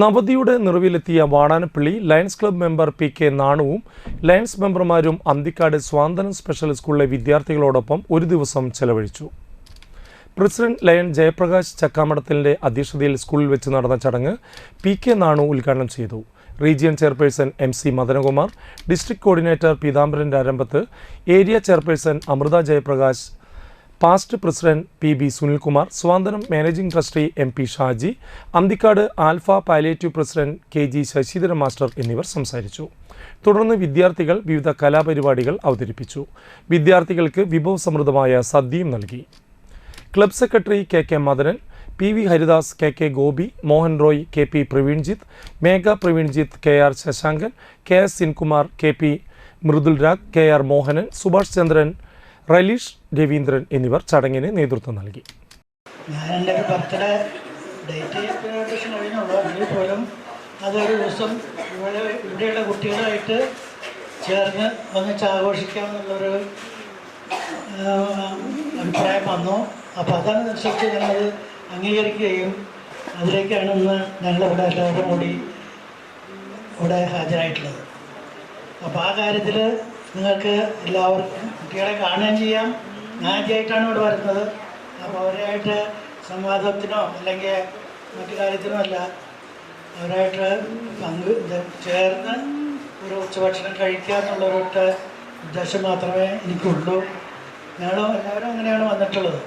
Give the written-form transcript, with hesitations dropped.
നവതിയുടെ നിറവിലെത്തിയ Vadanappally lions club member PK നാണുവും lions മെമ്പർമാരും അന്തിക്കാട് സ്വാന്തനം സ്പെഷ്യൽ സ്കൂളിലെ വിദ്യാർത്ഥികളോടൊപ്പം ഒരു ദിവസം ചെലവഴിച്ചു. പ്രസിഡന്റ് ലയൺ ജയപ്രകാശ് ചക്കാമടത്തിലിന്റെ അധ്യക്ഷതയിൽ സ്കൂളിൽ വെച്ച് നടന്ന ചടങ്ങ് PK നാണു ഉദ്ഘാടനം ചെയ്തു. Region chairperson MC Madanakumar, district coordinator Peethambaran Rarambath, area chairperson Amritha Jayaprakash, past president PB Sunilkumar, Santhwanam managing trustee MP Shaji, Anthikad alpha palliative president KG Sasidharan master എന്നിവർ സംസാരിച്ചു. തുടർന്ന് വിദ്യാർത്ഥികൾ വിവിധ കലാപരിപാടികൾ അവതരിപ്പിച്ചു. വിദ്യാർത്ഥികൾക്ക് വിഭവസമൃദ്ധമായ സദ്യയും നൽകി. Club secretary KK Madanan, PV Haridas, KK Gopi, Mohan Roy, KP Praveenjith, Megha Praveenjith, KR Sasankan, KS Sinkumar, KP Mridul Rag, KR Mohanan, Subhash Chandran, Raleesh Raveendran എന്നിവർ ചടങ്ങിന് നേതൃത്വം നൽകി. ഞാൻ എൻ്റെ ഒരു ബർത്ത്ഡേ ഡേറ്റ് കഴിഞ്ഞുള്ളൂ, എങ്കിൽ പോലും അതൊരു ദിവസം ഇവിടെയുള്ള കുട്ടികളായിട്ട് ചേർന്ന് ഒന്നിച്ച് ആഘോഷിക്കാമെന്നുള്ളൊരു അഭിപ്രായം വന്നു. അപ്പോൾ അതനുസരിച്ച് ഞങ്ങളത് അംഗീകരിക്കുകയും അതിലേക്കാണ് ഇന്ന് ഞങ്ങളിവിടെ എല്ലാവരും കൂടി ഇവിടെ ഹാജരായിട്ടുള്ളത്. അപ്പോൾ ആ കാര്യത്തിൽ നിങ്ങൾക്ക് എല്ലാവർക്കും കുട്ടികളെ കാണുകയും ചെയ്യാം. ഞാൻ ആദ്യമായിട്ടാണ് ഇവിടെ വരുന്നത്. അപ്പോൾ അവരായിട്ട് സംവാദത്തിനോ അല്ലെങ്കിൽ മറ്റു കാര്യത്തിനോ അല്ല, അവരായിട്ട് ചേർന്ന് ഒരു ഉച്ചഭക്ഷണം കഴിക്കുക എന്നുള്ളൊരൊറ്റ ഉദ്ദേശം മാത്രമേ എനിക്കുള്ളൂ. ഞങ്ങളും എല്ലാവരും അങ്ങനെയാണ് വന്നിട്ടുള്ളത്.